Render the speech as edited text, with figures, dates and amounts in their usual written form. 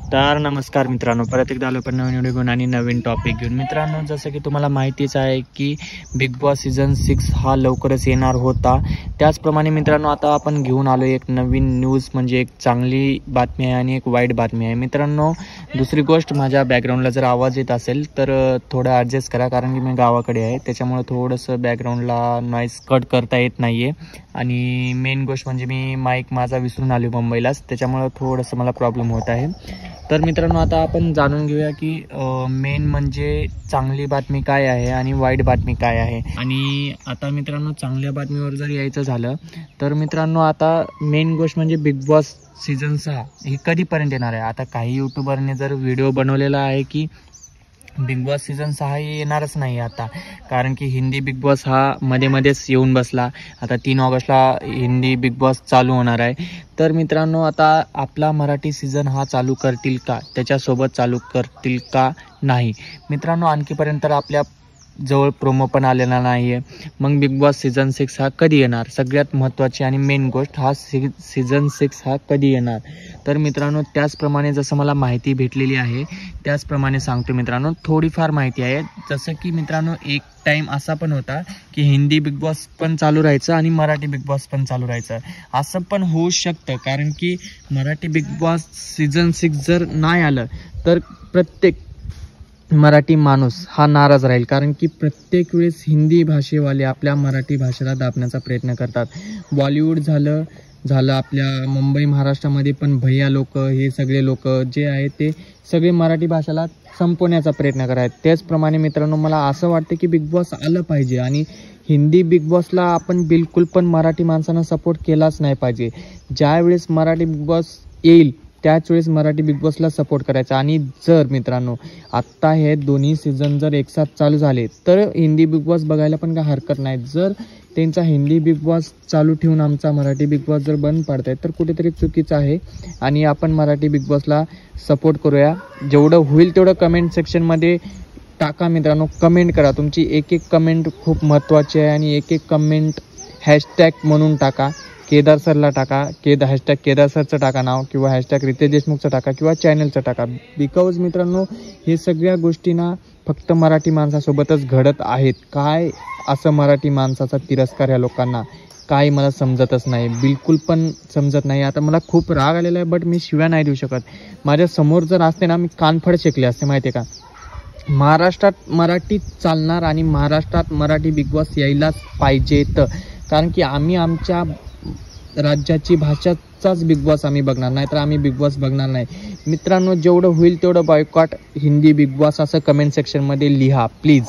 तर नमस्कार मित्रांनो, परत एकदा आलो पण नवीन व्हिडिओ घेऊन आणि नवीन टॉपिक घेऊन. मित्रांनो, जसं की तुम्हाला माहितीच आहे की बिग बॉस सीझन 6 हा लवकरच येणार होता. त्याचप्रमाणे मित्रांनो, आता आपण घेऊन आलो एक नवीन न्यूज, म्हणजे एक चांगली बातमी आहे आणि एक वाईट बातमी आहे. मित्रांनो, दुसरी गोष्ट, माझ्या बॅकग्राऊंडला जर आवाज येत असेल तर थोडं ॲडजस्ट करा, कारण की मी गावाकडे आहे, त्याच्यामुळे थोडंसं बॅकग्राऊंडला नॉईस कट करता येत नाही आहे. आणि मेन गोष्ट म्हणजे मी माईक माझा विसरून आलो मुंबईलाच, त्याच्यामुळे थोडंसं मला प्रॉब्लेम होत आहे. तर मित्रांनो, आता आपण जाणून घेऊया की मेन म्हणजे चांगली बातमी काय आहे आणि वाईट बातमी काय आहे. आणि आता मित्रांनो, चांगल्या बातमीवर जर यायचं झालं तर मित्रांनो, आता मेन गोष्ट म्हणजे बिग बॉस सीझन 6 हे कधीपर्यंत येणार आहे. आता काही यूट्यूबरने जर व्हिडिओ बनवलेला आहे की बिग बॉस सीझन 6 येणारच नाही आता, कारण की हिंदी बिग बॉस हा मध्येच येऊन बसला. आता 3 ऑगस्टला हिंदी बिग बॉस चालू होणार आहे. तर मित्रांनो, आता आपला मराठी सीझन हा चालू करतील का, त्याच्यासोबत चालू करतील का नाही. मित्रांनो, आणखीपर्यंत तर आपल्या जवळ प्रोमो पण आलेला नाही आहे. मग बिग बॉस सीझन 6 हा कधी येणार, सगळ्यात महत्त्वाची आणि मेन गोष्ट, हा सीझन 6 हा कधी येणार. तर मित्रांनो, त्याचप्रमाणे जसं मला माहिती भेटलेली आहे त्याचप्रमाणे सांगतो मित्रांनो. थोडीफार माहिती आहे, जसं की मित्रांनो, एक टाईम असा पण होता की हिंदी बिग बॉस पण चालू राहायचं आणि मराठी बिग बॉस पण चालू राहायचं. असं पण होऊ शकतं, कारण की मराठी बिग बॉस सीझन 6 जर नाही आलं तर प्रत्येक मराठी माणूस हा नाराज राहील, कारण की प्रत्येक वेळेस हिंदी भाषेवाले आपल्या मराठी भाषेला दाबण्याचा प्रयत्न करतात. बॉलिवूड झालं आपल्या मुंबई महाराष्ट्रामध्ये पण भैया लोक, हे सगळे लोक जे आहेत ते सगळे मराठी भाषेला संपवण्याचा प्रयत्न करत आहेत. त्याचप्रमाणे मित्रांनो, मला असं वाटतं की बिग बॉस आलं पाहिजे आणि हिंदी बिग बॉसला आपण बिलकुल पण मराठी माणसांना सपोर्ट केलाच नाही पाहिजे. ज्यावेळेस मराठी बिग बॉस येईल त्याच वेळेस मराठी बिग बॉसला सपोर्ट करायचा. आणि जर मित्रांनो, आत्ता हे दोन्ही सीझन जर एकसाथ चालू झाले तर हिंदी बिग बॉस बघायला पण काय हरकत नाही. जर त्यांचा हिंदी बिग बॉस चालू ठेवून आमचा मराठी बिग बॉस जर बंद पाडतायत तर कुठेतरी चुकीचं आहे. आणि आपण मराठी बिग बॉसला सपोर्ट करूया. जेवढं होईल तेवढं कमेंट सेक्शनमध्ये टाका मित्रांनो, कमेंट करा. तुमची एक कमेंट खूप महत्त्वाची आहे आणि एक कमेंट हॅशटॅग म्हणून टाका. केदार सरला टाका, हॅशटॅग केदार सरचं टाका नाव, किंवा हॅशटॅग रितेश देशमुखचं टाका, किंवा चॅनलचं टाका. बिकॉज मित्रांनो, हे सगळ्या गोष्टींना फक्त मराठी माणसासोबतच घडत आहेत. काय असं मराठी माणसाचा तिरस्कार या लोकांना, काय मला समजतच नाही, बिलकुल पण समजत नाही. आता मला खूप राग आलेला आहे, बट मी शिव्या नाही देऊ शकत. माझ्या समोर जर असते ना, मी कानफड शेकले असते, माहिती आहे का. महाराष्ट्रात मराठी चालणार आणि महाराष्ट्रात मराठी बिग बॉस यायलाच पाहिजेत, कारण की आम्ही आमच्या राज्याची भाषाचाच बिग बॉस आम्ही बघणार नाही, तर आम्ही बिग बॉस बघणार नाही. मित्रांनो, जेवढं होईल तेवढं बॉयकॉट हिंदी बिग बॉस असं कमेंट सेक्शनमध्ये लिहा प्लीज.